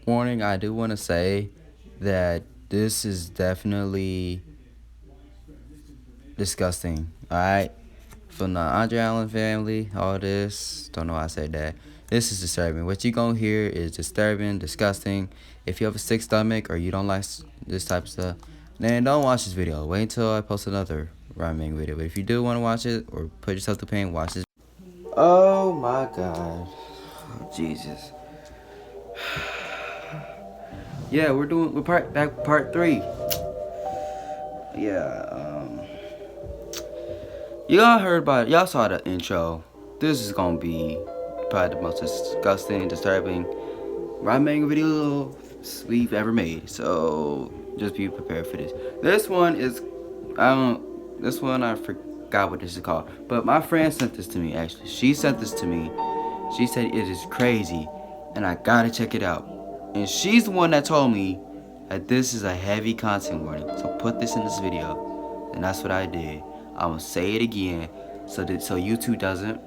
warning, I do want to say that this is definitely disgusting. Alright? From the Andre Allen family, all this. Don't know why I said that. This is disturbing. What you gonna hear is disturbing, disgusting. If you have a sick stomach or you don't like this type of stuff, then don't watch this video. Wait until I post another rhyming video. But if you do want to watch it or put yourself to pain, watch this. Oh my god. Oh, Jesus. Yeah, we're part 3. Yeah, y'all saw the intro. This is gonna be probably the most disgusting, disturbing rhyming video we've ever made. So just be prepared for this. This one I forgot what this is called. But my friend sent this to me actually. She sent this to me. She said it is crazy and I gotta check it out. And she's the one that told me that this is a heavy content warning. So put this in this video. And that's what I did. I'm gonna say it again so YouTube doesn't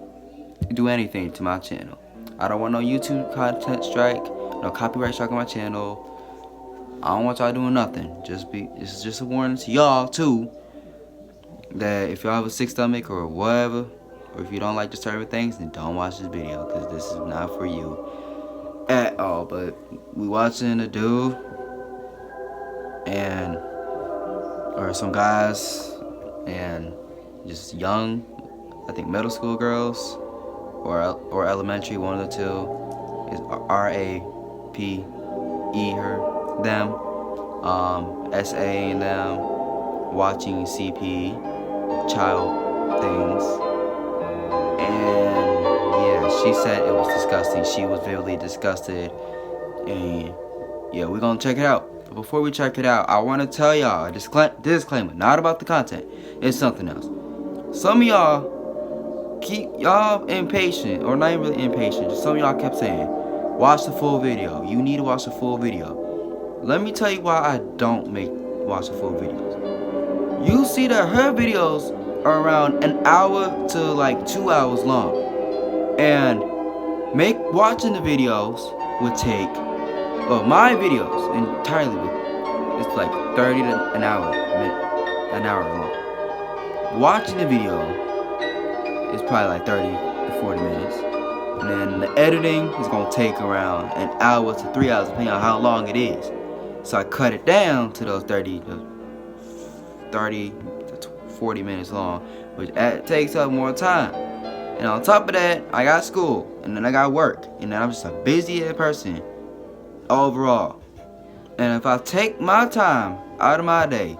do anything to my channel. I don't want no YouTube content strike, no copyright strike on my channel. I don't want y'all doing nothing. This is just a warning to y'all too, that if y'all have a sick stomach or whatever, or if you don't like disturbing things, then don't watch this video, because this is not for you at all. But we watching a dude or some guys and just young, I think middle school girls or elementary, one of the two, is RAPE her, them, SA and them, watching CP child things. And yeah, she said it was disgusting. She was vividly disgusted. And yeah, we're gonna check it out. But before we check it out, I want to tell y'all a disclaimer, not about the content. It's something else. Some of y'all y'all impatient, or not even really impatient. Some of y'all kept saying, watch the full video. You need to watch the full video. Let me tell you why I don't watch the full videos. You see that her videos are around an hour to like 2 hours long. And watching the videos would take, well, my videos entirely it's like 30 to an hour long. Watching the video is probably like 30 to 40 minutes. And then the editing is gonna take around an hour to 3 hours, depending on how long it is. So I cut it down to those 30 to 40 minutes long, which takes up more time. And on top of that, I got school, and then I got work, and then I'm just a busy person overall. And if I take my time out of my day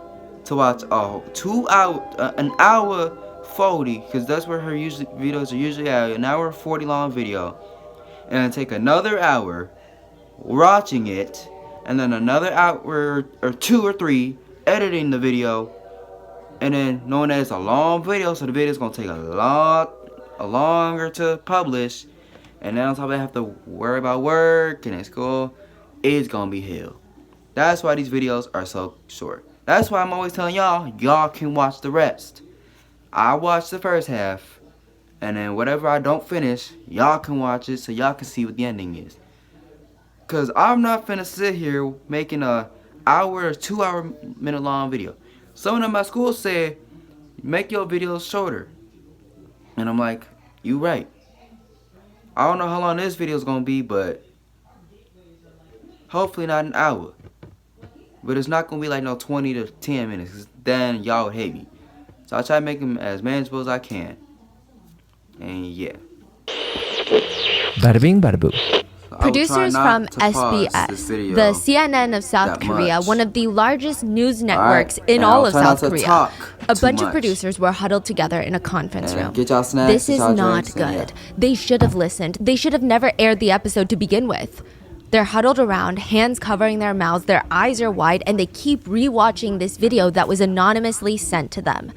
to watch an hour 40, because that's where her videos are usually at, an hour 40 long video, and I take another hour watching it, and then another hour or 2 or 3 editing the video, and then knowing that it's a long video, so the video is gonna take a longer to publish, and then on top of that, I have to worry about work and at school. It's gonna be hell. That's why these videos are so short. That's why I'm always telling y'all can watch the rest. I watch the first half, and then whatever I don't finish, y'all can watch it so y'all can see what the ending is. Cause I'm not finna sit here making a hour or 2 hour minute long video. Someone at my school said, make your videos shorter. And I'm like, you right. I don't know how long this video is gonna be, but hopefully not an hour. But it's not gonna be like no 20 to 10 minutes, cause then y'all would hate me. So I try to make them as manageable as I can. And yeah. Bada bing, bada boo. Producers from SBS, the CNN of South Korea, one of the largest news networks in all of South Korea. A bunch of producers were huddled together in a conference room. This is not good. They should have listened. They should have never aired the episode to begin with. They're huddled around, hands covering their mouths, their eyes are wide, and they keep rewatching this video that was anonymously sent to them.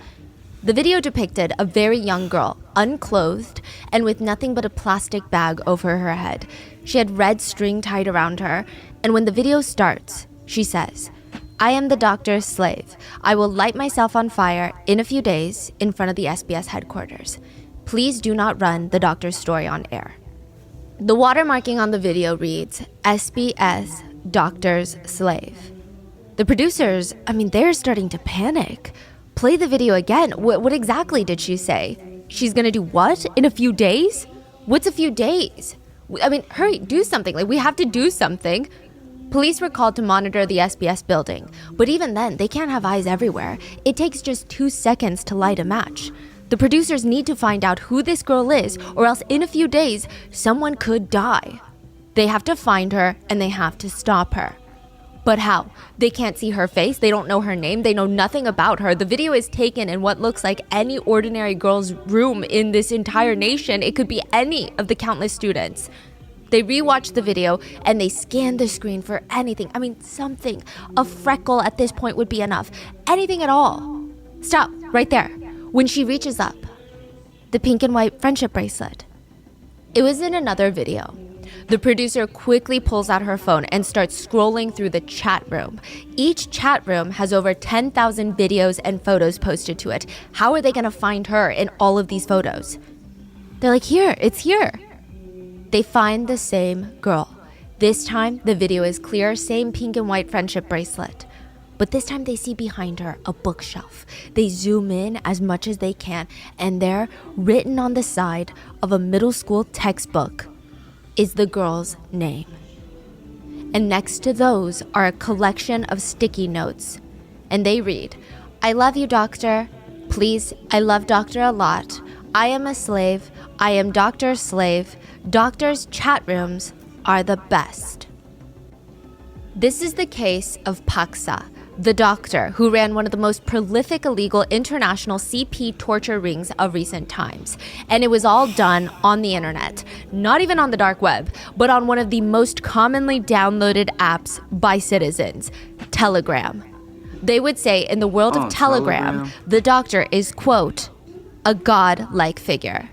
The video depicted a very young girl, unclothed, and with nothing but a plastic bag over her head. She had red string tied around her, and when the video starts, she says, "I am the doctor's slave. I will light myself on fire in a few days in front of the SBS headquarters. Please do not run the doctor's story on air." The watermarking on the video reads, SBS, doctor's slave. The producers, they're starting to panic. Play the video again. What exactly did she say? She's gonna do what? In a few days? What's a few days? Hurry, do something. We have to do something. Police were called to monitor the SBS building, but even then, they can't have eyes everywhere. It takes just 2 seconds to light a match. The producers need to find out who this girl is, or else in a few days, someone could die. They have to find her, and they have to stop her. But how? They can't see her face, they don't know her name, they know nothing about her. The video is taken in what looks like any ordinary girl's room in this entire nation. It could be any of the countless students. They rewatch the video and they scan the screen for anything. Something. A freckle at this point would be enough. Anything at all. Stop, right there. When she reaches up, the pink and white friendship bracelet. It was in another video. The producer quickly pulls out her phone and starts scrolling through the chat room. Each chat room has over 10,000 videos and photos posted to it. How are they gonna find her in all of these photos? They're like, here, it's here. They find the same girl. This time, the video is clear, same pink and white friendship bracelet. But this time they see behind her a bookshelf. They zoom in as much as they can, and there, written on the side of a middle school textbook, is the girl's name. And next to those are a collection of sticky notes. And they read, I love you, doctor. Please, I love doctor a lot. I am a slave. I am doctor's slave. Doctors' chat rooms are the best. This is the case of Paksa, the doctor who ran one of the most prolific illegal international CP torture rings of recent times. And it was all done on the internet, not even on the dark web, but on one of the most commonly downloaded apps by citizens, Telegram. They would say in the world of Telegram, the doctor is, quote, a god-like figure.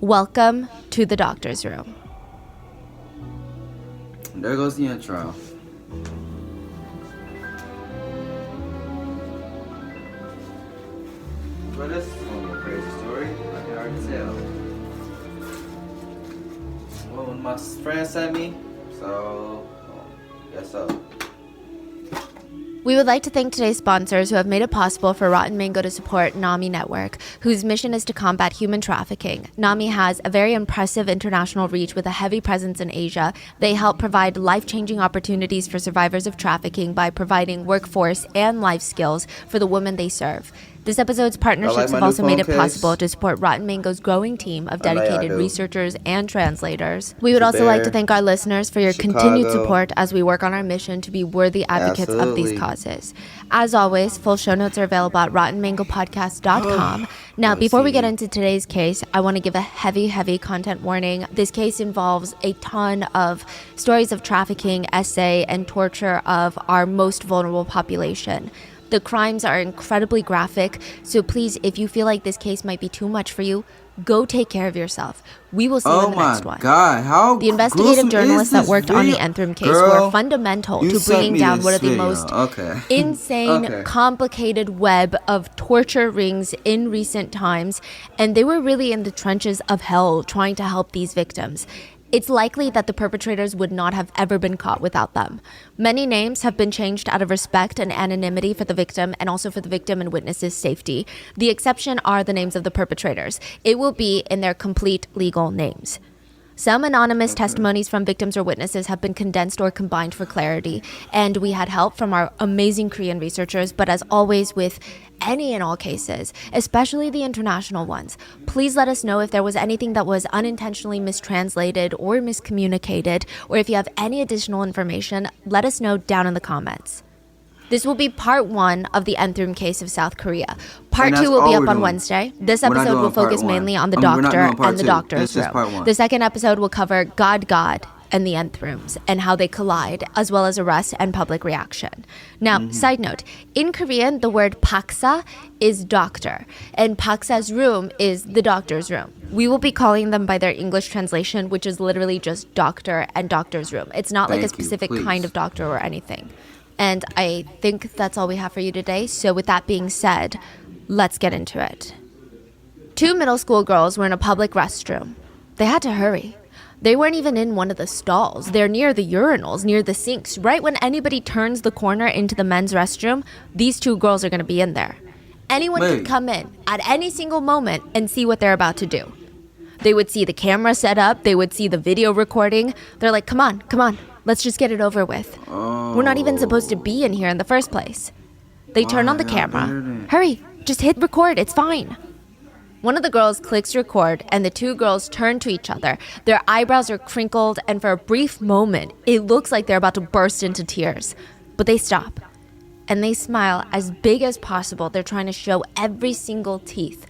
Welcome to the doctor's room. There goes the intro. Well, this is gonna be a crazy story. I can already tell. Well, when my friend sent me, so guess so. We would like to thank today's sponsors who have made it possible for Rotten Mango to support NAMI Network, whose mission is to combat human trafficking. NAMI has a very impressive international reach with a heavy presence in Asia. They help provide life-changing opportunities for survivors of trafficking by providing workforce and life skills for the women they serve. This episode's partnerships have also made it possible to support Rotten Mango's growing team of dedicated researchers and translators. We would also like to thank our listeners for your continued support as we work on our mission to be worthy advocates of these causes. As always, full show notes are available at rottenmangopodcast.com. Now, before we get into today's case, I want to give a heavy content warning. This case involves a ton of stories of trafficking, essay, and torture of our most vulnerable population. The crimes are incredibly graphic, so please, if you feel like this case might be too much for you, go take care of yourself. We will see you in the next one. Oh my God, how the investigative journalists that worked on the Nth Room case were fundamental to bringing down one of the most insane, complicated web of torture rings in recent times, and they were really in the trenches of hell trying to help these victims. It's likely that the perpetrators would not have ever been caught without them. Many names have been changed out of respect and anonymity for the victim and also for the victim and witnesses' safety. The exception are the names of the perpetrators. It will be in their complete legal names. Some anonymous testimonies from victims or witnesses have been condensed or combined for clarity, and we had help from our amazing Korean researchers, but as always with any and all cases, especially the international ones, please let us know if there was anything that was unintentionally mistranslated or miscommunicated, or if you have any additional information, let us know down in the comments. This will be part 1 of the Nth Room case of South Korea. Part 2 will be up on Wednesday. This episode will focus mainly on the doctor and the doctor's room. The second episode will cover God, and the Nth Rooms and how they collide, as well as arrest and public reaction. Now, side note, in Korean, the word paksa is doctor, and paksa's room is the doctor's room. We will be calling them by their English translation, which is literally just doctor and doctor's room. It's not like a specific kind of doctor or anything. And I think that's all we have for you today. So with that being said, let's get into it. 2 middle school girls were in a public restroom. They had to hurry. They weren't even in one of the stalls. They're near the urinals, near the sinks. Right when anybody turns the corner into the men's restroom, these two girls are going to be in there. Anyone could come in at any single moment and see what they're about to do. They would see the camera set up. They would see the video recording. They're like, come on, let's just get it over with. We're not even supposed to be in here in the first place. They turn on the camera. Hurry, just hit record, it's fine. One of the girls clicks record, and the two girls turn to each other. Their eyebrows are crinkled, and for a brief moment, it looks like they're about to burst into tears. But they stop, and they smile as big as possible. They're trying to show every single teeth.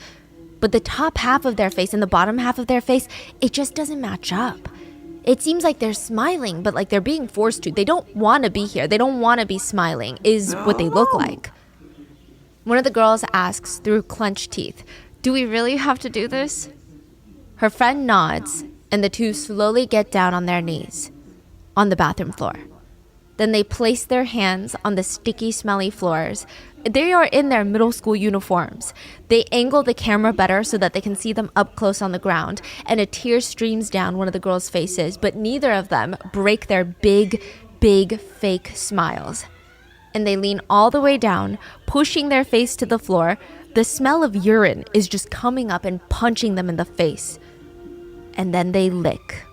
But the top half of their face and the bottom half of their face, it just doesn't match up. It seems like they're smiling, but like they're being forced to. They don't want to be here. They don't want to be smiling, is what they look like. One of the girls asks through clenched teeth, "Do we really have to do this?" Her friend nods, and the two slowly get down on their knees on the bathroom floor. Then they place their hands on the sticky, smelly floors. They are in their middle school uniforms. They angle the camera better so that they can see them up close on the ground, and a tear streams down one of the girls' faces, but neither of them break their big, big fake smiles. And they lean all the way down, pushing their face to the floor. The smell of urine is just coming up and punching them in the face. And then they lick.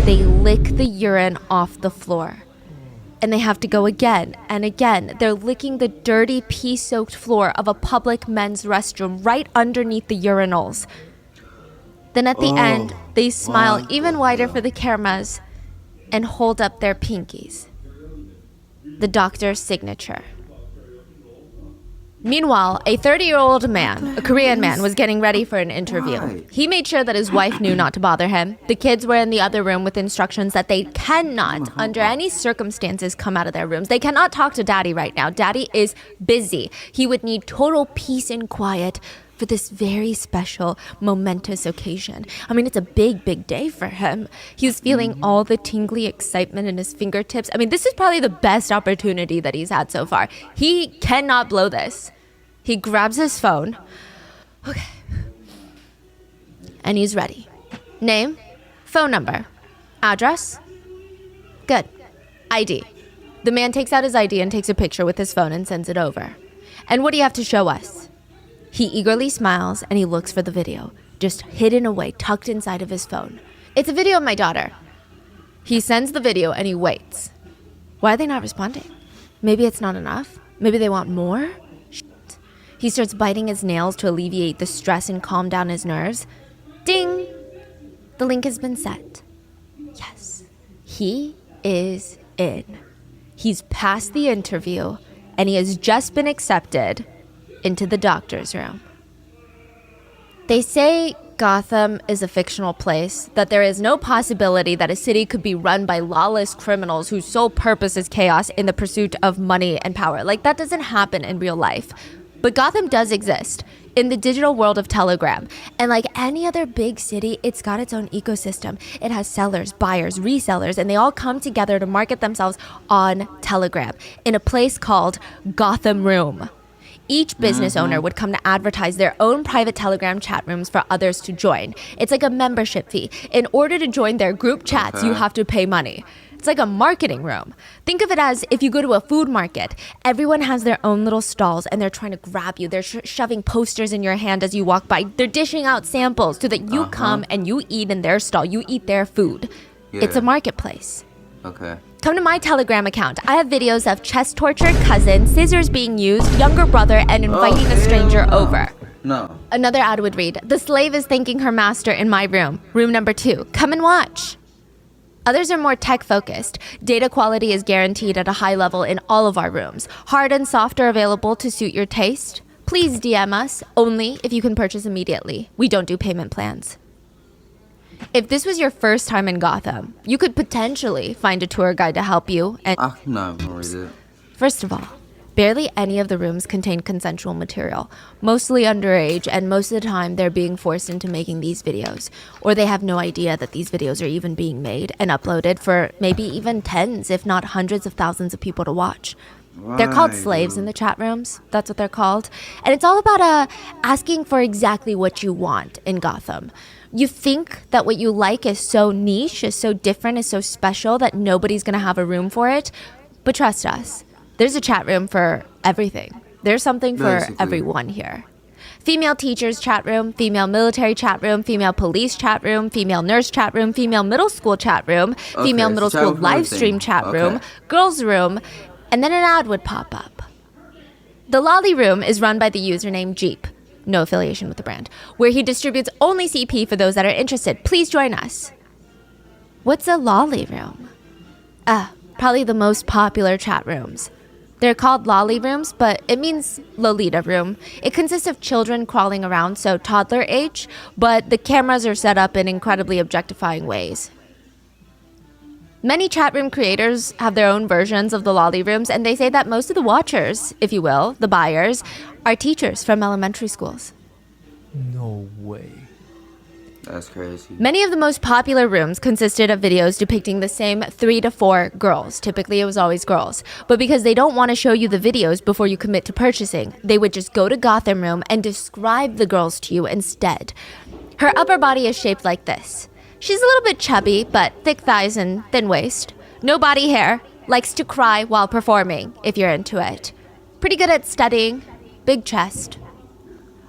They lick the urine off the floor. And they have to go again and again. They're licking the dirty, pee-soaked floor of a public men's restroom right underneath the urinals. Then at the end, they smile even wider for the cameras and hold up their pinkies. The doctor's signature. Meanwhile, a 30-year-old man, a Korean man, was getting ready for an interview. He made sure that his wife knew not to bother him. The kids were in the other room with instructions that they cannot, under any circumstances, come out of their rooms. They cannot talk to Daddy right now. Daddy is busy. He would need total peace and quiet for this very special, momentous occasion. I mean, it's a big, big day for him. He's feeling all the tingly excitement in his fingertips. I mean, this is probably the best opportunity that he's had so far. He cannot blow this. He grabs his phone. Okay. And he's ready. Name, phone number, address. Good. ID. The man takes out his ID and takes a picture with his phone and sends it over. And what do you have to show us? He eagerly smiles and he looks for the video, just hidden away, tucked inside of his phone. It's a video of my daughter. He sends the video and he waits. Why are they not responding? Maybe it's not enough? Maybe they want more? Shit. He starts biting his nails to alleviate the stress and calm down his nerves. Ding! The link has been set. Yes, he is in. He's passed the interview and he has just been accepted into the doctor's room. They say Gotham is a fictional place, that there is no possibility that a city could be run by lawless criminals whose sole purpose is chaos in the pursuit of money and power. Like, that doesn't happen in real life. But Gotham does exist in the digital world of Telegram. And like any other big city, it's got its own ecosystem. It has sellers, buyers, resellers, and they all come together to market themselves on Telegram in a place called Gotham Room. Each business owner would come to advertise their own private Telegram chat rooms for others to join. It's like a membership fee. In order to join their group chats, you have to pay money. It's like a marketing room. Think of it as if you go to a food market. Everyone has their own little stalls and they're trying to grab you. They're shoving posters in your hand as you walk by. They're dishing out samples so that you come and you eat in their stall. You eat their food. Yeah. It's a marketplace. Okay. Come to my Telegram account. I have videos of chest-tortured cousin, scissors being used, younger brother, and inviting a stranger over. No. Another ad would read, "The slave is thanking her master in my room. Room number 2. Come and watch." Others are more tech-focused. Data quality is guaranteed at a high level in all of our rooms. Hard and soft are available to suit your taste. Please DM us, only if you can purchase immediately. We don't do payment plans. If this was your first time in Gotham, you could potentially find a tour guide to help you. And no, read it. First of all, barely any of the rooms contain consensual material, mostly underage, and most of the time they're being forced into making these videos, or they have no idea that these videos are even being made and uploaded for maybe even tens, if not hundreds of thousands of people to watch. They're called slaves in the chat rooms. That's what they're called. And it's all about asking for exactly what you want in Gotham. You think that what you like is so niche, is so different, is so special that nobody's going to have a room for it. But trust us, there's a chat room for everything. There's something for everyone here. Female teachers chat room, female military chat room, female police chat room, female nurse chat room, female middle school chat room, female middle school live stream chat room, girls room, and then an ad would pop up. The Lolly Room is run by the username Jeep, no affiliation with the brand, where he distributes only CP for those that are interested. Please join us. What's a Lolly Room? Probably the most popular chat rooms. They're called Lolly Rooms, but it means Lolita Room. It consists of children crawling around, so toddler age, but the cameras are set up in incredibly objectifying ways. Many chat room creators have their own versions of the Lolly Rooms, and they say that most of the watchers, if you will, the buyers, are teachers from elementary schools. No way. That's crazy. Many of the most popular rooms consisted of videos depicting the same 3 to 4 girls. Typically, it was always girls. But because they don't want to show you the videos before you commit to purchasing, they would just go to Gotham Room and describe the girls to you instead. Her upper body is shaped like this. She's a little bit chubby, but thick thighs and thin waist. No body hair. Likes to cry while performing, if you're into it. Pretty good at studying. Big chest.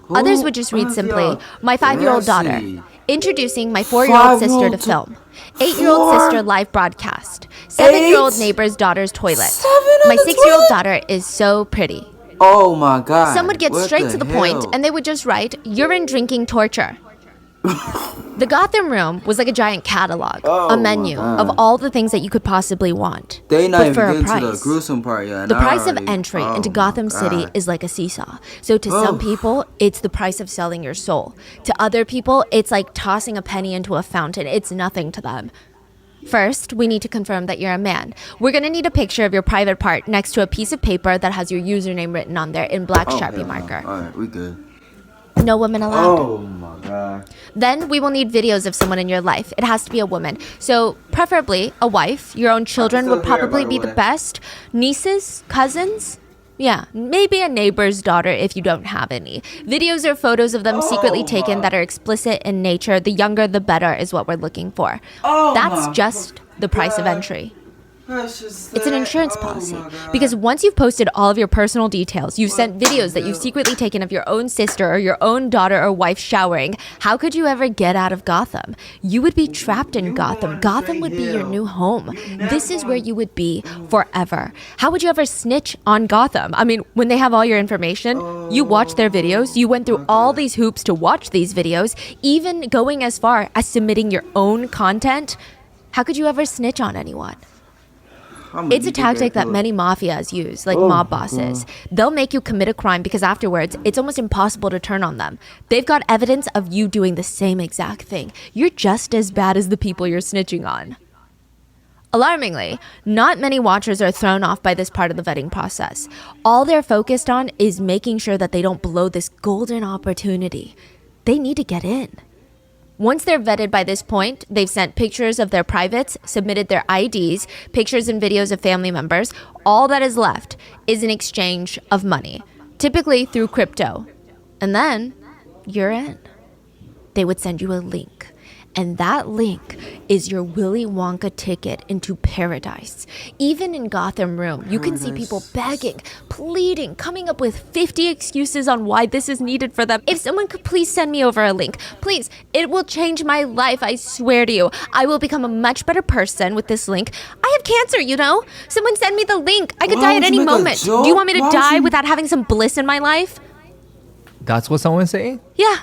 Others would just read simply, my 5-year-old daughter. Introducing my 4-year-old sister to film. 8-year-old sister live broadcast. 7-year-old neighbor's daughter's toilet. My 6-year-old daughter is so pretty. Oh my God. Some would get straight to the point and they would just write, urine drinking torture. The Gotham Room was like a giant catalog, a menu of all the things that you could possibly want. They not but even for a getting price. to the gruesome part yet. The price of entry into Gotham City is like a seesaw. So to some people, it's the price of selling your soul. To other people, it's like tossing a penny into a fountain. It's nothing to them. First, we need to confirm that you're a man. We're going to need a picture of your private part next to a piece of paper that has your username written on there in black Sharpie marker. Alright, we good. No women allowed. Oh my God. Then we will need videos of someone in your life. It has to be a woman. So preferably a wife. Your own children would probably be the best. Nieces, cousins. Yeah, maybe a neighbor's daughter if you don't have any. Videos or photos of them secretly taken that are explicit in nature. The younger the better is what we're looking for. That's just the price of entry. It's an insurance policy because once you've posted all of your personal details, you've sent videos that you've secretly taken of your own sister or your own daughter or wife showering, how could you ever get out of Gotham? You would be trapped in Gotham. Gotham would be your new home. This is where you would be forever. How would you ever snitch on Gotham? I mean, when they have all your information, you watch their videos, you went through all these hoops to watch these videos, even going as far as submitting your own content. How could you ever snitch on anyone? It's a tactic that many mafias use, like mob bosses. They'll make you commit a crime because afterwards, it's almost impossible to turn on them. They've got evidence of you doing the same exact thing. You're just as bad as the people you're snitching on. Alarmingly, not many watchers are thrown off by this part of the vetting process. All they're focused on is making sure that they don't blow this golden opportunity. They need to get in. Once they're vetted by this point, they've sent pictures of their privates, submitted their IDs, pictures and videos of family members. All that is left is an exchange of money, typically through crypto. And then you're in. They would send you a link. And that link is your Willy Wonka ticket into paradise. Even in Gotham Room, you can see people begging, pleading, coming up with 50 excuses on why this is needed for them. If someone could please send me over a link, please, it will change my life, I swear to you. I will become a much better person with this link. I have cancer, you know? Someone send me the link. I could die at any moment. Do you want me to die without having some bliss in my life? That's what someone's saying? Yeah.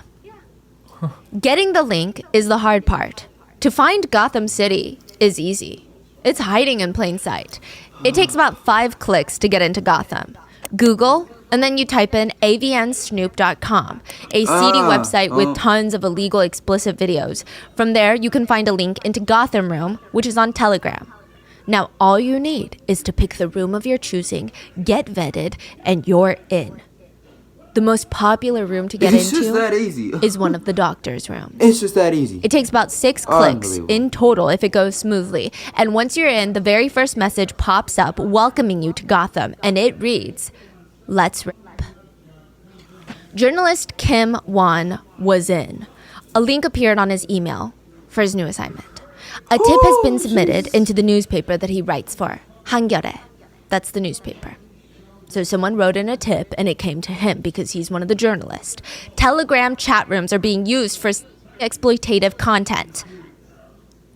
Getting the link is the hard part. To find Gotham City is easy. It's hiding in plain sight. It takes about 5 clicks to get into Gotham. Google, and then you type in avnsnoop.com, a seedy website with tons of illegal explicit videos. From there, you can find a link into Gotham Room, which is on Telegram. Now, all you need is to pick the room of your choosing, get vetted, and you're in. The most popular room to get into is one of the doctor's rooms. It's just that easy. It takes about 6 clicks in total if it goes smoothly. And once you're in, the very first message pops up welcoming you to Gotham. And it reads, "Let's rip." Journalist Kim Won was in. A link appeared on his email for his new assignment. A tip has been submitted into the newspaper that he writes for. 한겨레. That's the newspaper. So someone wrote in a tip and it came to him because he's one of the journalists. Telegram chat rooms are being used for exploitative content.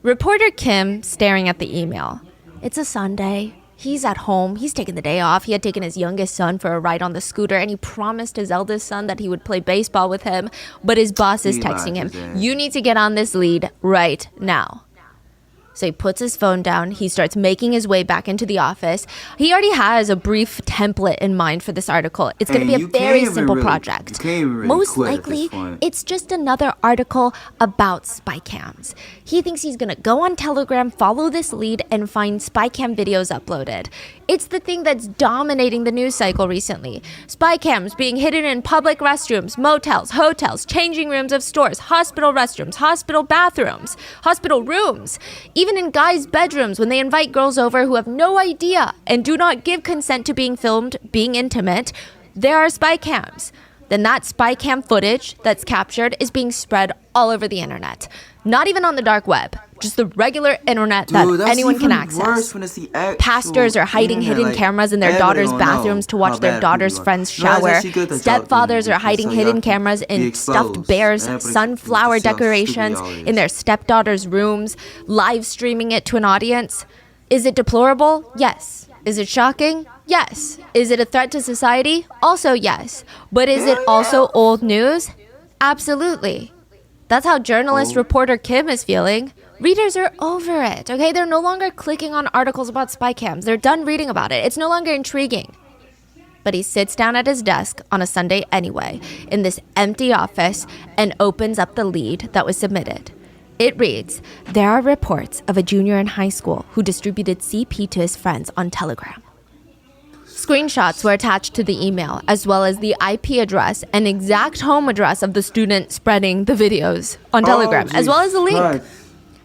Reporter Kim staring at the email. It's a Sunday. He's at home. He's taking the day off. He had taken his youngest son for a ride on the scooter and he promised his eldest son that he would play baseball with him. But his boss is texting him, "You need to get on this lead right now." So he puts his phone down. He starts making his way back into the office. He already has a brief template in mind for this article. It's going to be a very simple project. Most likely, it's just another article about spy cams. He thinks he's going to go on Telegram, follow this lead, and find spy cam videos uploaded. It's the thing that's dominating the news cycle recently. Spy cams being hidden in public restrooms, motels, hotels, changing rooms of stores, hospital restrooms, hospital bathrooms, hospital rooms, even in guys' bedrooms when they invite girls over who have no idea and do not give consent to being filmed, being intimate, there are spy cams. Then that spy cam footage that's captured is being spread all over the internet. Not even on the dark web, just the regular internet that anyone can access. Pastors are hiding hidden cameras in their daughters' bathrooms to watch their daughters' friends shower. Stepfathers are hiding hidden cameras in stuffed bears, sunflower decorations in their stepdaughters' rooms, live streaming it to an audience. Is it deplorable? Yes. Is it shocking? Yes. Is it a threat to society? Also yes. But is it also old news? Absolutely. That's how journalist reporter Kim is feeling. Readers are over it, okay? They're no longer clicking on articles about spy cams. They're done reading about it. It's no longer intriguing. But he sits down at his desk on a Sunday anyway, in this empty office, and opens up the lead that was submitted. It reads, "There are reports of a junior in high school who distributed CP to his friends on Telegram." Screenshots were attached to the email, as well as the IP address and exact home address of the student spreading the videos on Telegram, as well as the link. Right.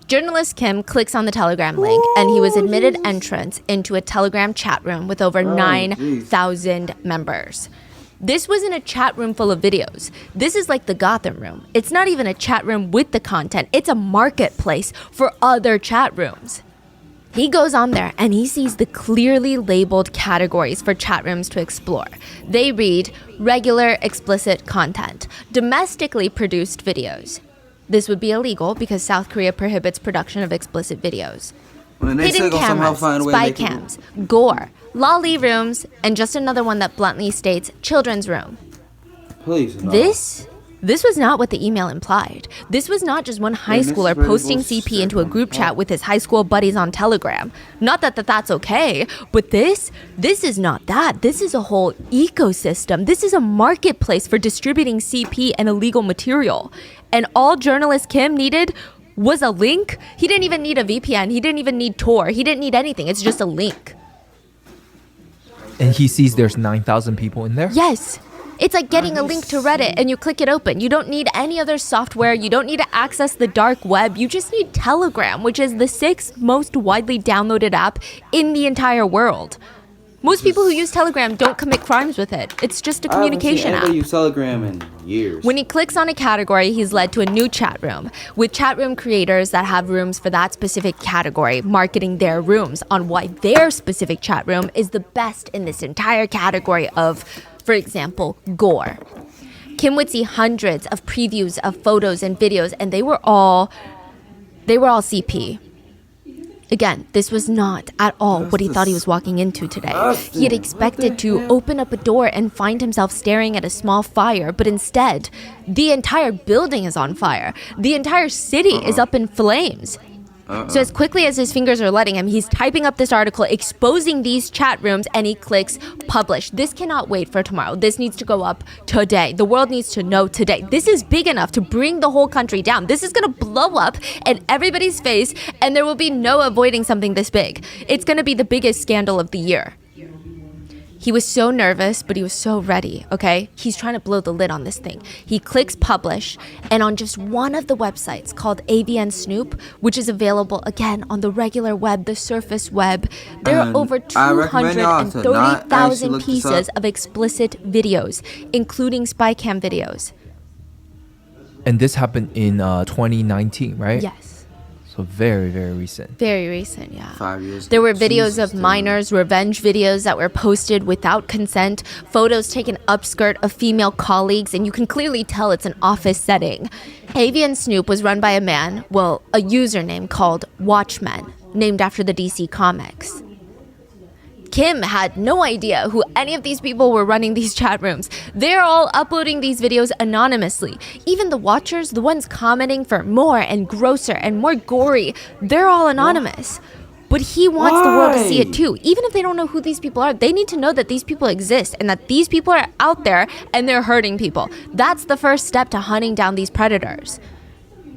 Journalist Kim clicks on the Telegram link, and he was admitted entrance into a Telegram chat room with over 9,000 members. This wasn't a chat room full of videos. This is like the Gotham room. It's not even a chat room with the content. It's a marketplace for other chat rooms. He goes on there and he sees the clearly labeled categories for chat rooms to explore. They read regular explicit content, domestically produced videos. This would be illegal because South Korea prohibits production of explicit videos. Hidden cameras, spy cams, gore, lolly rooms, and just another one that bluntly states children's room. Please, no. This was not what the email implied. This was not just one high schooler posting CP into a group chat with his high school buddies on Telegram. Not that that's okay, but this is not that. This is a whole ecosystem. This is a marketplace for distributing CP and illegal material. And all journalist Kim needed was a link. He didn't even need a VPN. He didn't even need Tor. He didn't need anything. It's just a link. And he sees there's 9,000 people in there? Yes. It's like getting a link to Reddit and you click it open. You don't need any other software. You don't need to access the dark web. You just need Telegram, which is the 6th most widely downloaded app in the entire world. Most people who use Telegram don't commit crimes with it. It's just a communication app. I haven't used Telegram in years. When he clicks on a category, he's led to a new chat room with chat room creators that have rooms for that specific category, marketing their rooms on why their specific chat room is the best in this entire category of, for example, gore. Kim would see hundreds of previews of photos and videos, and they were all CP. Again, this was not at all what he thought he was walking into today. He had expected to open up a door and find himself staring at a small fire, but instead, the entire building is on fire. The entire city is up in flames. So as quickly as his fingers are letting him, he's typing up this article exposing these chat rooms, and he clicks publish. This cannot wait for tomorrow. This needs to go up today. The world needs to know today. This is big enough to bring the whole country down. This is going to blow up in everybody's face, and there will be no avoiding something this big. It's going to be the biggest scandal of the year. He was so nervous, but he was so ready, okay? He's trying to blow the lid on this thing. He clicks publish, and on just one of the websites called AVN Snoop, which is available again on the regular web, the surface web, there are over 230,000 pieces of explicit videos, including spy cam videos. And this happened in 2019, right? Yes. So very, very recent. Very recent, yeah. 5 years. There were videos of minors, revenge videos that were posted without consent, photos taken upskirt of female colleagues, and you can clearly tell it's an office setting. AVN Snoop was run by a man, well, a username called Watchmen, named after the DC Comics. Kim had no idea who any of these people were running these chat rooms. They're all uploading these videos anonymously. Even the watchers, the ones commenting for more and grosser and more gory, they're all anonymous. But he wants the world to see it too. Even if they don't know who these people are, they need to know that these people exist and that these people are out there and they're hurting people. That's the first step to hunting down these predators.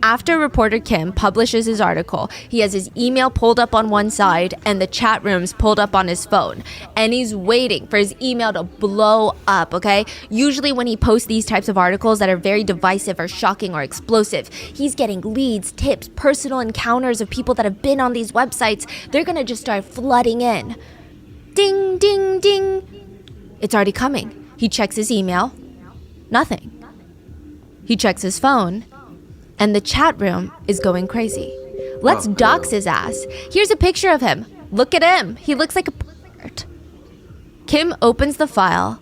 After reporter Kim publishes his article, he has his email pulled up on one side and the chat rooms pulled up on his phone. And he's waiting for his email to blow up, okay? Usually when he posts these types of articles that are very divisive or shocking or explosive, he's getting leads, tips, personal encounters of people that have been on these websites. They're gonna just start flooding in. Ding, ding, ding. It's already coming. He checks his email. Nothing. He checks his phone. And the chat room is going crazy. Let's dox his ass. Here's a picture of him. Look at him. He looks like a pervert. Kim opens the file,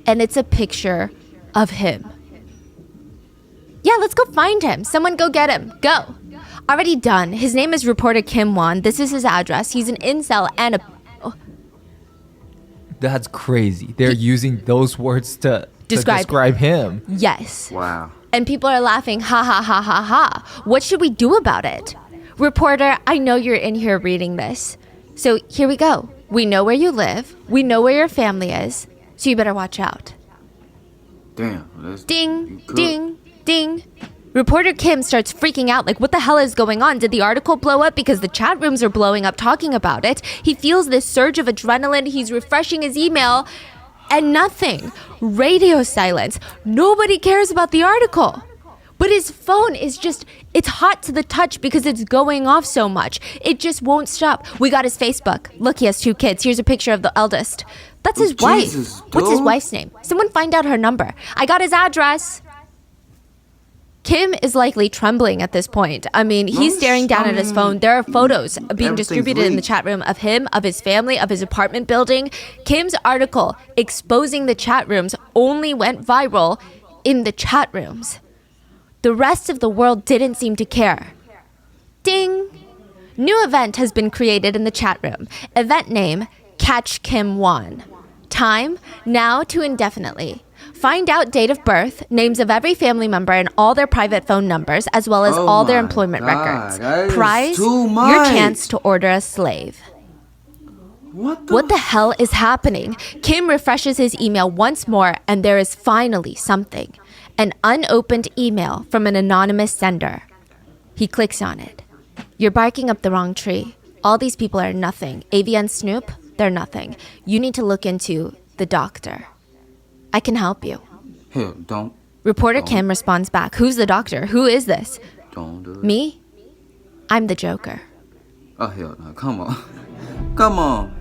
and it's a picture of him. Yeah, let's go find him. Someone go get him. Go. Already done. His name is reporter Kim Won. This is his address. He's an incel and a... Oh. That's crazy. They're using those words to describe him. Yes. Wow. And people are laughing, ha ha ha ha ha. What should we do about it? Reporter, I know you're in here reading this. So here we go. We know where you live. We know where your family is. So you better watch out. Damn. Ding, ding, ding. Reporter Kim starts freaking out like, what the hell is going on? Did the article blow up because the chat rooms are blowing up talking about it? He feels this surge of adrenaline. He's refreshing his email. And nothing. Radio silence. Nobody cares about the article. But his phone is just, it's hot to the touch because it's going off so much. It just won't stop. We got his Facebook. Look, he has 2 kids. Here's a picture of the eldest. That's his wife. What's his wife's name? Someone find out her number. I got his address. Kim is likely trembling at this point. I mean, he's staring down at his phone. There are photos being distributed in the chat room of him, of his family, of his apartment building. Kim's article exposing the chat rooms only went viral in the chat rooms. The rest of the world didn't seem to care. Ding! New event has been created in the chat room. Event name, Catch Kim Won. Time, now to indefinitely. Find out date of birth, names of every family member and all their private phone numbers, as well as all their employment records. Prize, your chance to order a slave. What the hell is happening? Kim refreshes his email once more, and there is finally something. An unopened email from an anonymous sender. He clicks on it. You're barking up the wrong tree. All these people are nothing. AVN Snoop, they're nothing. You need to look into the doctor. I can help you. Hell, don't. Reporter Kim responds back. Who's the doctor? Who is this? Don't do it. Me? I'm the Joker. Oh, hell no. Come on. Come on.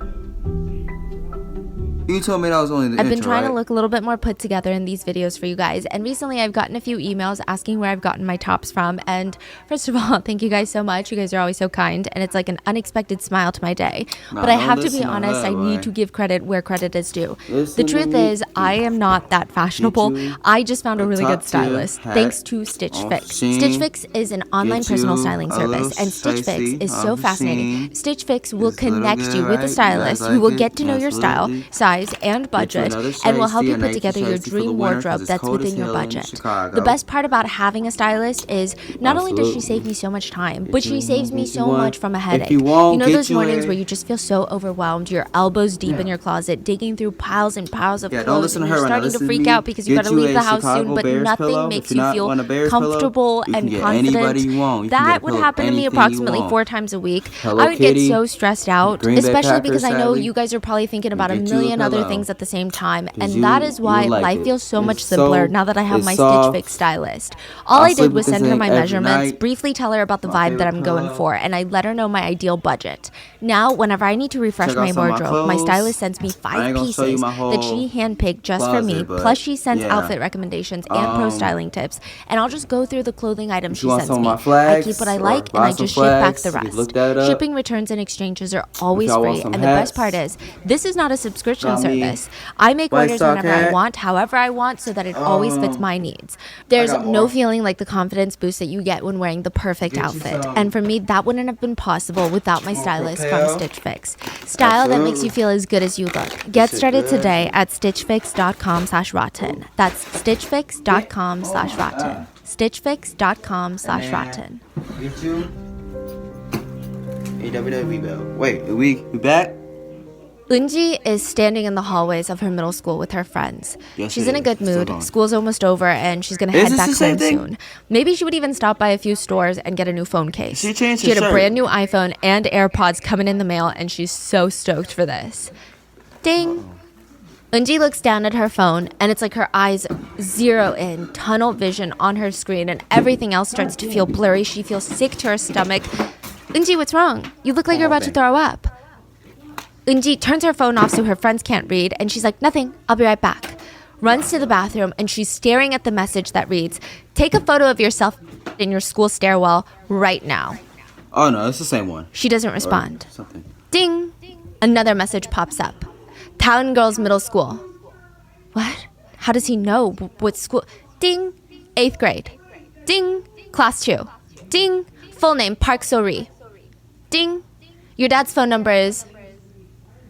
You told me that was only the I've intro, been trying right? to look a little bit more put together in these videos for you guys. And recently I've gotten a few emails asking where I've gotten my tops from. And first of all, thank you guys so much. You guys are always so kind. And it's like an unexpected smile to my day. But I have to be honest, I need to give credit where credit is due. The truth is, I am not that fashionable. I just found a really good stylist thanks to Stitch Fix. Stitch Fix is an online personal styling service. And Stitch Fix is so fascinating. Stitch Fix will connect you with a stylist who will get to know your style, size, and budget, and will help you put together your dream wardrobe that's within your budget. The best part about having a stylist is not only does she save me so much time, but she saves me so much from a headache. You know those mornings where you just feel so overwhelmed, you're elbows deep in your closet, digging through piles and piles of clothes, and you're starting to freak out because you gotta leave the house soon, but nothing makes you feel comfortable and confident. That would happen to me approximately 4 times a week. I would get so stressed out, especially because I know you guys are probably thinking about a million other other things at the same time, and that is why life feels so much simpler now that I have my Stitch Fix stylist. All I did was send her my measurements, briefly tell her about the vibe that I'm going for, and I let her know my ideal budget. Now, whenever I need to refresh my wardrobe, my stylist sends me 5 pieces that she handpicked just for me, plus she sends outfit recommendations and pro styling tips, and I'll just go through the clothing items she sends me. I keep what I like, and I just ship back the rest. Shipping, returns, and exchanges are always free, and the best part is, this is not a subscription service. I make orders whenever I want, however I want, so that it always fits my needs. There's no feeling like the confidence boost that you get when wearing the perfect outfit, and for me, that wouldn't have been possible without my stylist from Stitch Fix. Style that makes you feel as good as you look. Get started today at stitchfix.com/rotten. That's stitchfix.com/rotten. stitchfix.com/rotten. Wait, we back? Eunji is standing in the hallways of her middle school with her friends. She's in a good mood. School's almost over and she's gonna head back home soon. Maybe she would even stop by a few stores and get a new phone case. She had a brand new iPhone and AirPods coming in the mail, and she's so stoked for this. Ding! Eunji looks down at her phone, and it's like her eyes zero in, tunnel vision on her screen, and everything else starts to feel blurry. She feels sick to her stomach. Eunji, what's wrong? You look like you're about to throw up. Eunji turns her phone off so her friends can't read, and she's like, nothing, I'll be right back. Runs to the bathroom, and she's staring at the message that reads, take a photo of yourself in your school stairwell right now. Oh no, it's the same one. She doesn't respond. Ding! Another message pops up. Town Girls Middle School. What? How does he know what school? Ding! 8th grade. Ding! Class 2. Ding! Full name, Park So-ri. Ding! Your dad's phone number is...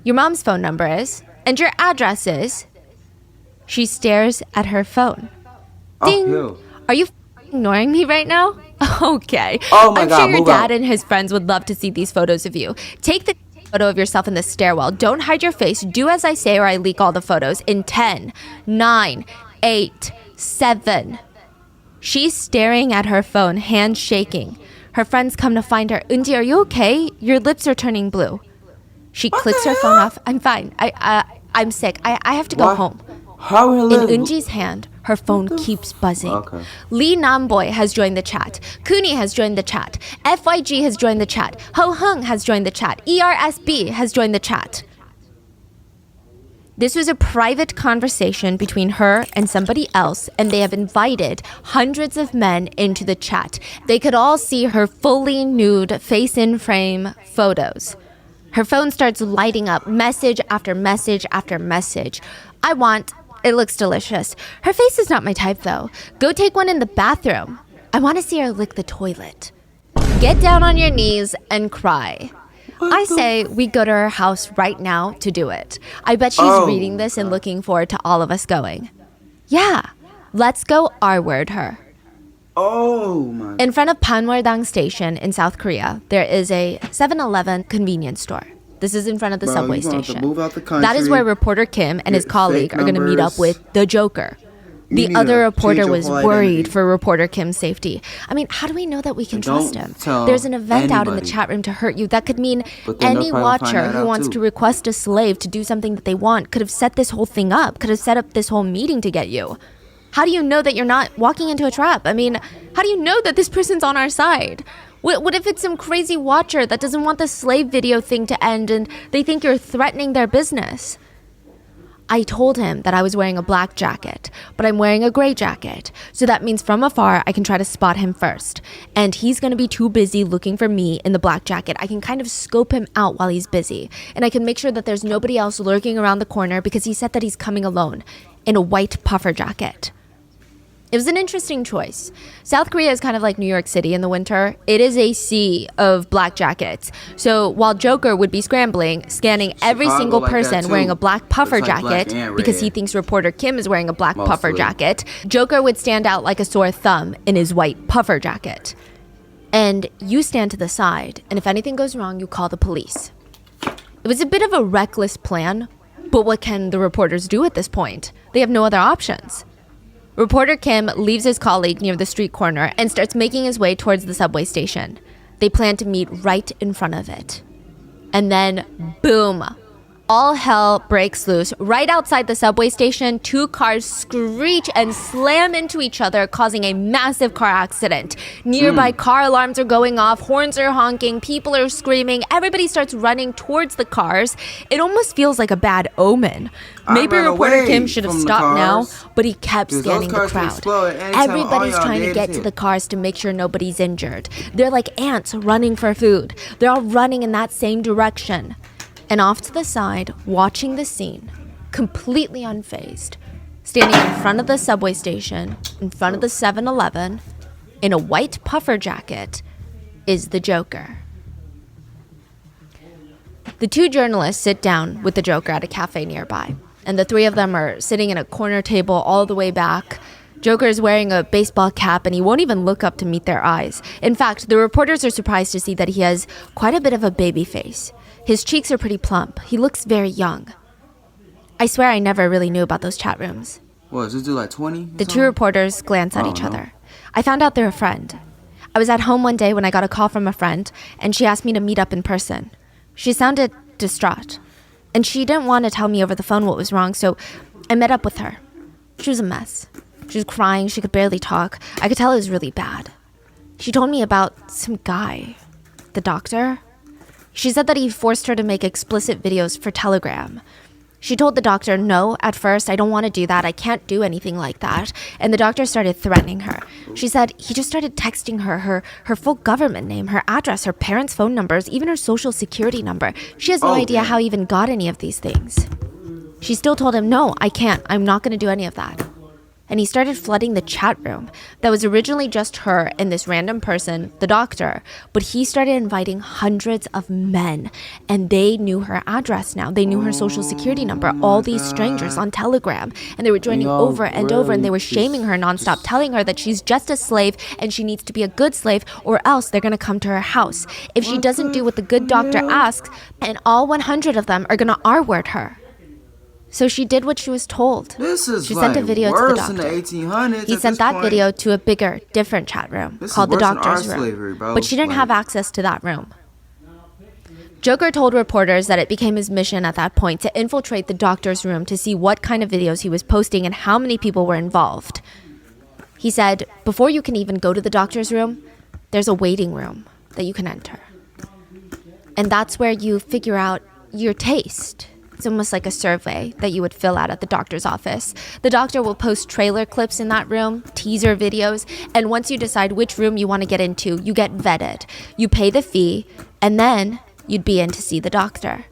Your mom's phone number is... And your address is... She stares at her phone. Ding! Oh, are you ignoring me right now? Okay. Oh my I'm God, sure your move dad out. and his friends would love to see these photos of you. Take the photo of yourself in the stairwell. Don't hide your face. Do as I say or I leak all the photos. In 10, 9, 8, 7. She's staring at her phone, hands shaking. Her friends come to find her. Eunji, are you okay? Your lips are turning blue. She clicks her phone off. I'm fine. I'm sick. I have to go home. How In Eunji's hand, her phone keeps buzzing. Okay. Lee Namboy has joined the chat. Kuni has joined the chat. FYG has joined the chat. Ho Hung has joined the chat. ERSB has joined the chat. This was a private conversation between her and somebody else, and they have invited hundreds of men into the chat. They could all see her fully nude, face-in-frame photos. Her phone starts lighting up, message after message after message. I want... It looks delicious. Her face is not my type, though. Go take one in the bathroom. I want to see her lick the toilet. Get down on your knees and cry. I say we go to her house right now to do it. I bet she's reading this and looking forward to all of us going. Yeah, let's go R-word her. Oh my. In front of Panwardang Station in South Korea, there is a 7-Eleven convenience store. This is in front of the subway station. That is where reporter Kim and his colleague are going to meet up with the Joker. The other reporter was worried for reporter Kim's safety. I mean, how do we know that we can trust him? There's an event out in the chat room to hurt you. That could mean any watcher who wants to request a slave to do something that they want could have set this whole thing up, could have set up this whole meeting to get you. How do you know that you're not walking into a trap? I mean, how do you know that this person's on our side? What if it's some crazy watcher that doesn't want the slave video thing to end and they think you're threatening their business? I told him that I was wearing a black jacket, but I'm wearing a gray jacket. So that means from afar, I can try to spot him first. And he's going to be too busy looking for me in the black jacket. I can kind of scope him out while he's busy. And I can make sure that there's nobody else lurking around the corner because he said that he's coming alone in a white puffer jacket. It was an interesting choice. South Korea is kind of like New York City in the winter. It is a sea of black jackets. So while Joker would be scrambling, scanning every single person wearing a black puffer jacket because he thinks reporter Kim is wearing a black puffer jacket, Joker would stand out like a sore thumb in his white puffer jacket. And you stand to the side, and if anything goes wrong, you call the police. It was a bit of a reckless plan, but what can the reporters do at this point? They have no other options. Reporter Kim leaves his colleague near the street corner and starts making his way towards the subway station. They plan to meet right in front of it. And then, boom, All hell breaks loose. Right outside the subway station, 2 cars screech and slam into each other, causing a massive car accident. Nearby car alarms are going off, horns are honking, people are screaming, everybody starts running towards the cars. It almost feels like a bad omen. Maybe reporter Kim should have stopped now, but he kept scanning the crowd. Everybody's trying to get to the cars to make sure nobody's injured. They're like ants running for food. They're all running in that same direction. And off to the side, watching the scene, completely unfazed, standing in front of the subway station, in front of the 7-Eleven, in a white puffer jacket, is the Joker. The 2 journalists sit down with the Joker at a cafe nearby, and the 3 of them are sitting in a corner table all the way back. Joker is wearing a baseball cap, and he won't even look up to meet their eyes. In fact, the reporters are surprised to see that he has quite a bit of a baby face. His cheeks are pretty plump. He looks very young. I swear I never really knew about those chat rooms. What, is this dude like 20? The 2 reporters glance at each other. I found out they're a friend. I was at home one day when I got a call from a friend, and she asked me to meet up in person. She sounded distraught, and she didn't want to tell me over the phone what was wrong, so I met up with her. She was a mess. She was crying. She could barely talk. I could tell it was really bad. She told me about some guy, the doctor. She said that he forced her to make explicit videos for Telegram. She told the doctor, no, at first, I don't want to do that. I can't do anything like that. And the doctor started threatening her. She said he just started texting her full government name, her address, her parents' phone numbers, even her social security number. She has no idea how he even got any of these things. She still told him, no, I can't. I'm not going to do any of that. And he started flooding the chat room that was originally just her and this random person, the doctor. But he started inviting hundreds of men, and they knew her address now. They knew her social security number, all these strangers on Telegram. And they were joining over and over, and they were shaming her nonstop, telling her that she's just a slave and she needs to be a good slave, or else they're going to come to her house. If she doesn't do what the good doctor asks, and all 100 of them are going to R-word her. So she did what she was told. She sent a video to the doctor. He sent that video to a bigger, different chat room called the doctor's room. But she didn't have access to that room. Joker told reporters that it became his mission at that point to infiltrate the doctor's room to see what kind of videos he was posting and how many people were involved. He said, before you can even go to the doctor's room, there's a waiting room that you can enter. And that's where you figure out your taste. It's almost like a survey that you would fill out at the doctor's office. The doctor will post trailer clips in that room, teaser videos, and once you decide which room you want to get into, you get vetted. You pay the fee, and then you'd be in to see the doctor.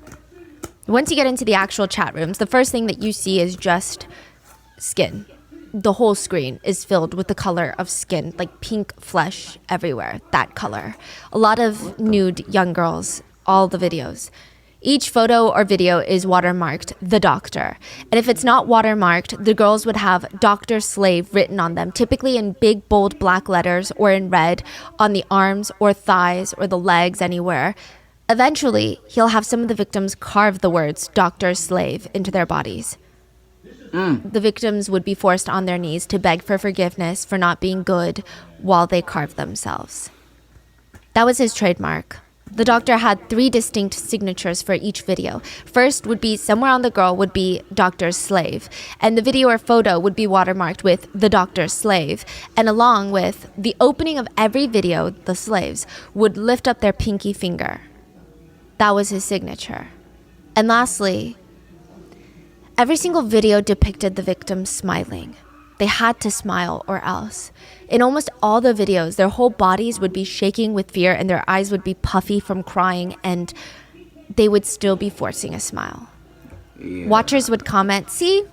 Once you get into the actual chat rooms, the first thing that you see is just skin. The whole screen is filled with the color of skin, like pink flesh everywhere, that color. A lot of nude young girls, all the videos. Each photo or video is watermarked the doctor. And if it's not watermarked, the girls would have Dr. Slave written on them, typically in big, bold black letters or in red on the arms or thighs or the legs anywhere. Eventually, he'll have some of the victims carve the words Dr. Slave into their bodies. The victims would be forced on their knees to beg for forgiveness for not being good while they carved themselves. That was his trademark. The doctor had 3 distinct signatures for each video. First would be somewhere on the girl would be Doctor's Slave, and the video or photo would be watermarked with the Doctor's Slave, and along with the opening of every video, the slaves would lift up their pinky finger. That was his signature. And lastly, every single video depicted the victim smiling. They had to smile or else. In almost all the videos, their whole bodies would be shaking with fear and their eyes would be puffy from crying, and they would still be forcing a smile. Yeah. Watchers would comment, see,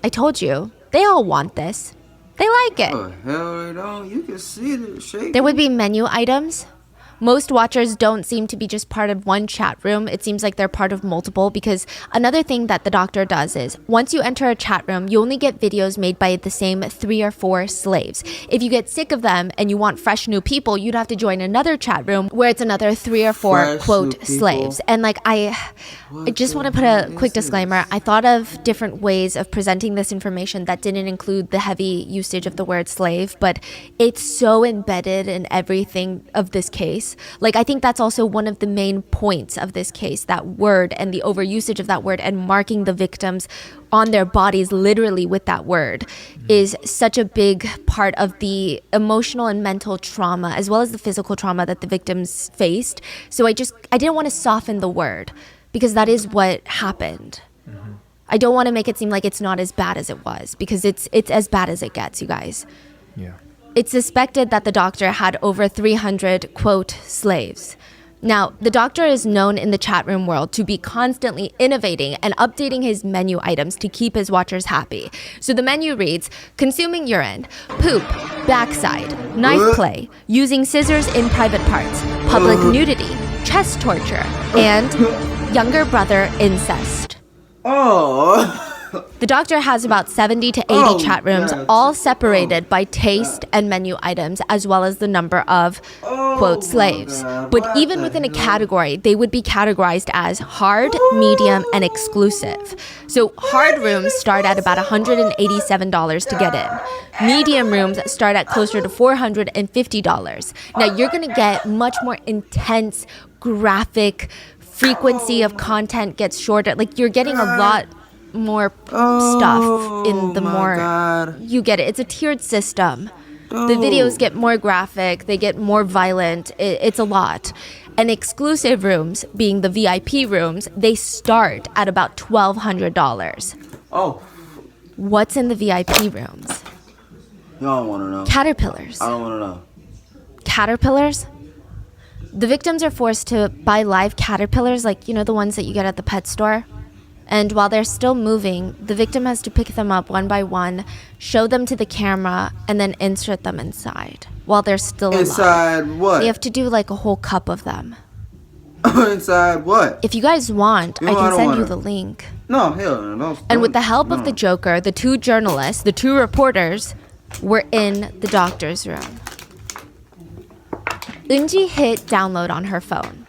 I told you, they all want this. They like it. Oh, hell they don't. You can see the shaking. There would be menu items. Most watchers don't seem to be just part of one chat room. It seems like they're part of multiple, because another thing that the doctor does is once you enter a chat room, you only get videos made by the same 3 or 4 slaves. If you get sick of them and you want fresh new people, you'd have to join another chat room where it's another 3 or 4 fresh quote slaves. And like I just want to put a quick disclaimer. I thought of different ways of presenting this information that didn't include the heavy usage of the word slave, but it's so embedded in everything of this case bodies. Like, I think that's also one of the main points of this case, that word and the overusage of that word and marking the victims on their bodies literally with that word is such a big part of the emotional and mental trauma as well as the physical trauma that the victims faced. So I didn't want to soften the word because that is what happened. I don't want to make it seem like it's not as bad as it was, because it's as bad as it gets, you guys. Yeah. It's suspected that the doctor had over 300, quote, slaves. Now, the doctor is known in the chat room world to be constantly innovating and updating his menu items to keep his watchers happy. So the menu reads, consuming urine, poop, backside, knife play, using scissors in private parts, public nudity, chest torture, and younger brother incest. The doctor has about 70 to 80 chat rooms, all separated by taste and menu items, as well as the number of, quote, slaves. But even within a category, they would be categorized as hard, medium, and exclusive. So hard rooms start at about $187 to get in. Medium rooms start at closer to $450. Now, you're going to get much more intense, graphic, frequency of content gets shorter. Like, you're getting a lot more stuff in the more you get it. It's a tiered system. The videos get more graphic, they get more violent. It's a lot. And exclusive rooms, being the VIP rooms, they start at about $1,200. What's in the VIP rooms? You don't want to know. Caterpillars. I don't want to know. Caterpillars? The victims are forced to buy live caterpillars, like, you know, the ones that you get at the pet store. And while they're still moving, the victim has to pick them up one by one, show them to the camera, and then insert them inside while they're still alive. Inside what? They have to do like a whole cup of them. Inside what? If you guys want, I can send you the link. No, hell no. And with the help of the Joker, the two journalists, the two reporters, were in the doctor's room. Eunji hit download on her phone.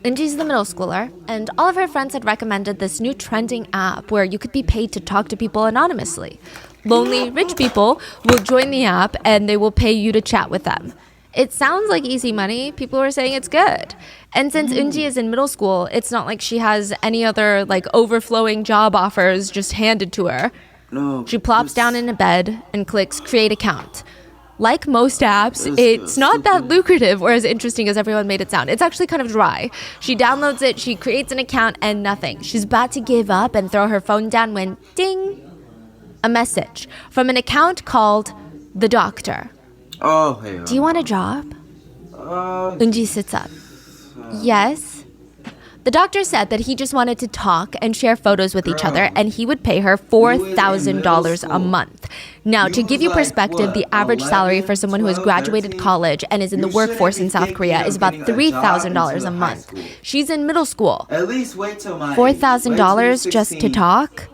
Eunji's the middle schooler, and all of her friends had recommended this new trending app where you could be paid to talk to people anonymously. Lonely, rich people will join the app and they will pay you to chat with them. It sounds like easy money. People were saying it's good. And since Eunji is in middle school, it's not like she has any other like overflowing job offers just handed to her. No. She plops down in a bed and clicks create account. Like most apps, it's not that lucrative or as interesting as everyone made it sound. It's actually kind of dry. She downloads it, she creates an account, and nothing. She's about to give up and throw her phone down when, ding, a message from an account called The Doctor. Oh, hell. Do you want a job? Eunji sits up. Yes. The doctor said that he just wanted to talk and share photos with each other, and he would pay her $4,000 a month. Now, to give you perspective, the average salary for someone who has graduated college and is in the workforce in South Korea is about $3,000 a month. She's in middle school. At least wait till my $4,000 just to talk?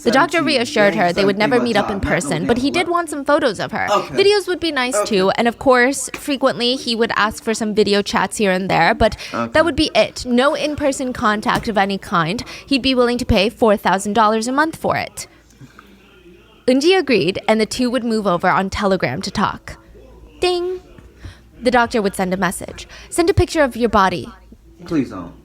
The doctor reassured her they would never meet up in person, but he did want some photos of her. Videos would be nice too, and of course, frequently he would ask for some video chats here and there, but that would be it. No in-person contact of any kind. He'd be willing to pay $4,000 a month for it. Eunji agreed, and the two would move over on Telegram to talk. Ding! The doctor would send a message. Send a picture of your body. Please don't.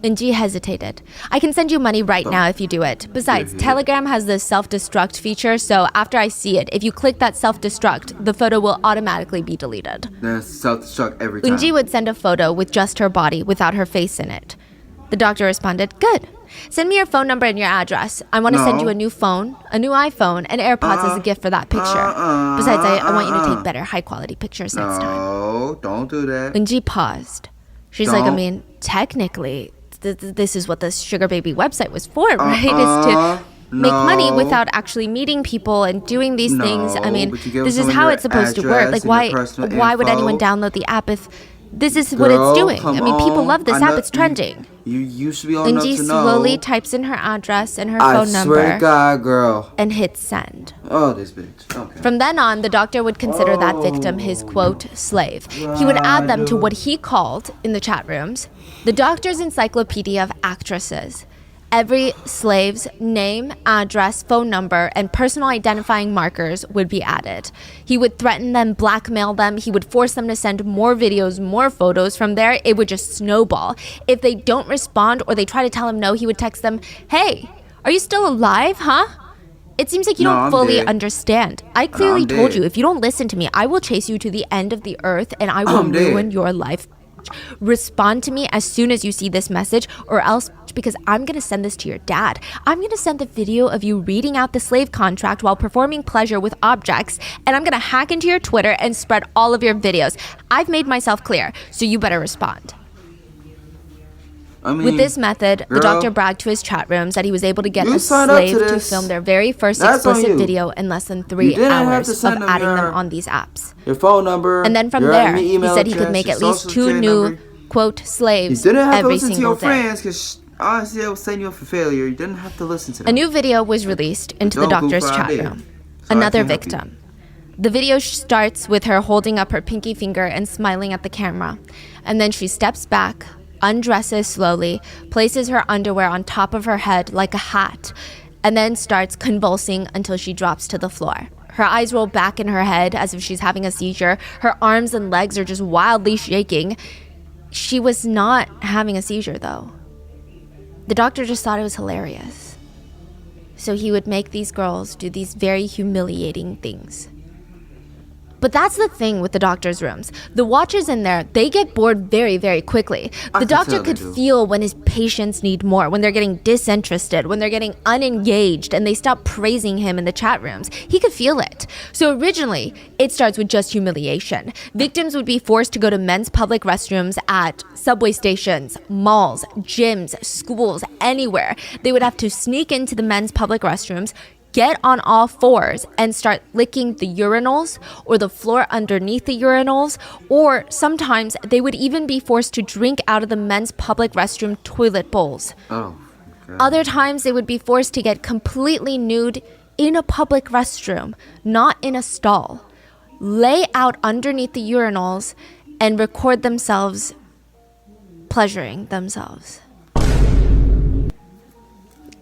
Eunji hesitated. I can send you money right now if you do it. Besides, Telegram has this self-destruct feature, so after I see it, if you click that self-destruct, the photo will automatically be deleted. Then self-destruct every time. Eunji would send a photo with just her body without her face in it. The doctor responded, good. Send me your phone number and your address. I want to send you a new phone, a new iPhone, and AirPods as a gift for that picture. Besides, I want you to take better, high-quality pictures next time. No, don't do that. Eunji paused. She's like, I mean, technically, this is what the Sugar Baby website was for, right? Is to make money without actually meeting people and doing these things. I mean, this is how it's supposed to work. Like, why would anyone download the app if this is what it's doing? I mean, people love this app. It's trending. You should be old enough to know. Eunji slowly types in her address and her phone number. I swear to God, girl. And hits send. Oh, this bitch. Okay. From then on, the doctor would consider that victim his, quote, slave. He would add them to what he called, in the chat rooms, the doctor's encyclopedia of actresses. Every slave's name, address, phone number, and personal identifying markers would be added. He would threaten them, blackmail them. He would force them to send more videos, more photos. From there, it would just snowball. If they don't respond or they try to tell him no, he would text them, "Hey, are you still alive, huh? It seems like you don't fully understand. I clearly told you, if you don't listen to me, I will chase you to the end of the earth and I will ruin your life. Respond to me as soon as you see this message, or else, because I'm going to send this to your dad. I'm going to send the video of you reading out the slave contract while performing pleasure with objects, and I'm going to hack into your Twitter and spread all of your videos. I've made myself clear, so you better respond." With this method, the doctor bragged to his chat rooms that he was able to get a slave to film their very first explicit video in less than 3 hours of adding them on these apps. Your phone number. And then from there, he said he could make at least 2 new, quote, slaves every single day. Honestly, I was setting you up for failure. You didn't have to listen to them. A new video was released into the doctor's chat room. Another victim. The video starts with her holding up her pinky finger and smiling at the camera. And then she steps back, undresses slowly, places her underwear on top of her head like a hat, and then starts convulsing until she drops to the floor. Her eyes roll back in her head as if she's having a seizure. Her arms and legs are just wildly shaking. She was not having a seizure, though. The doctor just thought it was hilarious. So he would make these girls do these very humiliating things. But that's the thing with the doctor's rooms. The watchers in there, they get bored very, very quickly. The doctor could feel when his patients need more, when they're getting disinterested, when they're getting unengaged, and they stop praising him in the chat rooms. He could feel it. So originally, it starts with just humiliation. Victims would be forced to go to men's public restrooms at subway stations, malls, gyms, schools, anywhere. They would have to sneak into the men's public restrooms, get on all fours and start licking the urinals or the floor underneath the urinals, or sometimes they would even be forced to drink out of the men's public restroom toilet bowls. Oh, God. Other times they would be forced to get completely nude in a public restroom, not in a stall, lay out underneath the urinals and record themselves pleasuring themselves.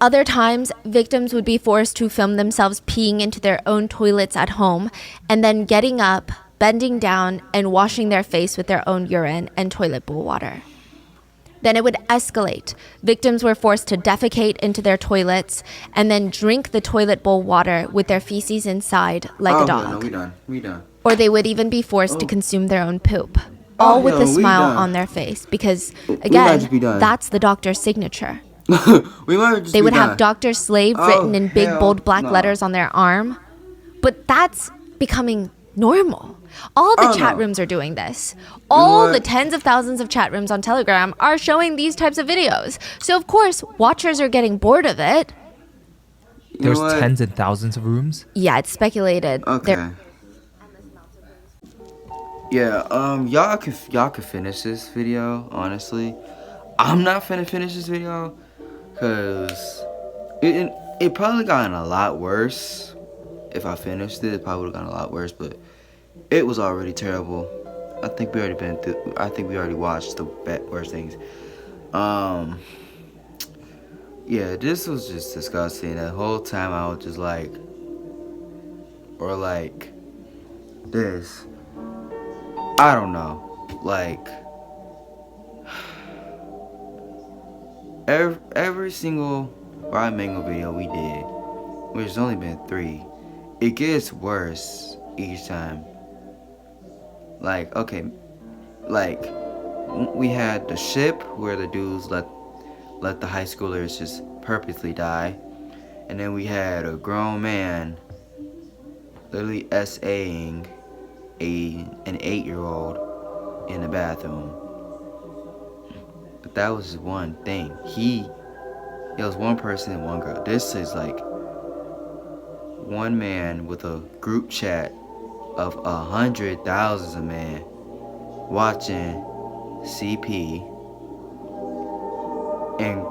Other times, victims would be forced to film themselves peeing into their own toilets at home and then getting up, bending down, and washing their face with their own urine and toilet bowl water. Then it would escalate. Victims were forced to defecate into their toilets and then drink the toilet bowl water with their feces inside like a dog. No, we done. Or they would even be forced to consume their own poop, all with a smile on their face because, again, that's the doctor's signature. They would have Dr. Slave written in big, bold black letters on their arm. But that's becoming normal. All the chat rooms are doing this. All the tens of thousands of chat rooms on Telegram are showing these types of videos. So, of course, watchers are getting bored of it. There's tens and thousands of rooms? Yeah, it's speculated. Okay. Yeah, y'all could finish this video, honestly. I'm not finna finish this video. Cause it probably gotten a lot worse. If I finished it probably would have gotten a lot worse. But it was already terrible. I think we already watched the worst things. Yeah, this was just disgusting. The whole time I was just like, or like this. I don't know, like. Every single Ride Mango video we did, which has only been 3, it gets worse each time. Like, okay, like, we had the ship where the dudes let the high schoolers just purposely die. And then we had a grown man literally SAing an 8-year-old in the bathroom. But that was one thing. It was one person and one girl. This is like one man with a group chat of 100,000 of men watching CP and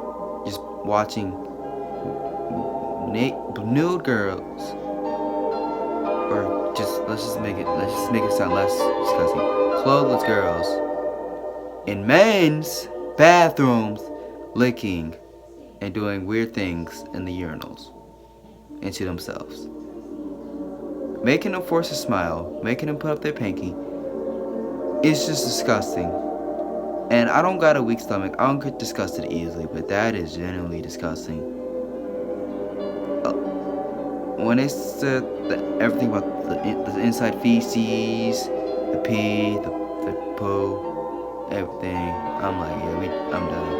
just watching nude girls, or let's just make it sound less disgusting. Clotheless girls in men's bathrooms licking and doing weird things in the urinals into themselves. Making them force a smile, making them put up their pinky, it's just disgusting. And I don't got a weak stomach. I don't get disgusted easily, but that is genuinely disgusting. When they said everything about the inside feces, the pee, the poo, everything, I'm like, yeah, I'm done.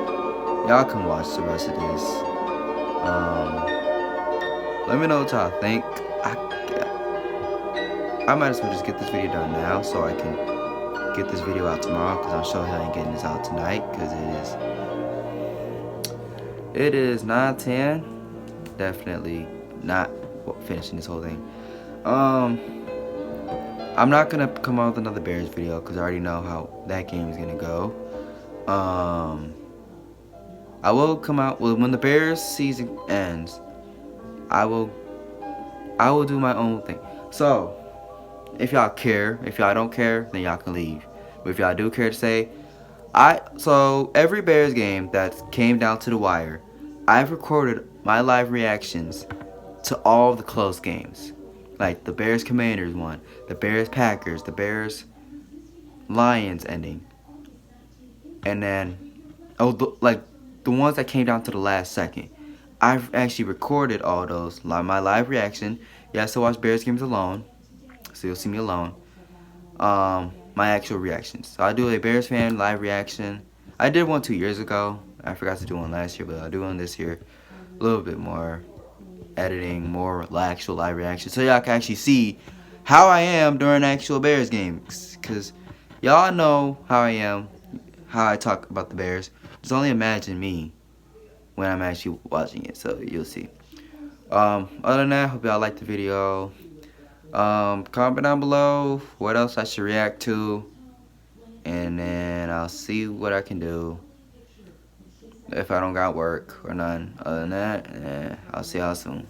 Y'all can watch the rest of this. Let me know what y'all think. I might as well just get this video done now so I can get this video out tomorrow, because I'm sure I ain't getting this out tonight, because it is 9:10. Definitely not finishing this whole thing. I'm not gonna come out with another Bears video because I already know how that game is gonna go. I will come out when the Bears season ends. I will do my own thing. So if y'all care, if y'all don't care, then y'all can leave. But if y'all do care to say, so every Bears game that came down to the wire, I've recorded my live reactions to all the close games. Like the Bears Commanders one, the Bears Packers, the Bears Lions ending. And then, the ones that came down to the last second. I've actually recorded all those, my live reaction. You have to watch Bears games alone, so you'll see me alone. My actual reactions. So I do a Bears fan live reaction. I did one 2 years ago. I forgot to do one last year, but I'll do one this year. A little bit more editing, more actual live reaction, so y'all can actually see how I am during actual Bears games. Cause y'all know how I am, how I talk about the Bears. Just only imagine me when I'm actually watching it, so you'll see. Other than that, hope y'all liked the video. Comment down below what else I should react to, and then I'll see what I can do if I don't got work or none. Other than that, I'll see y'all soon.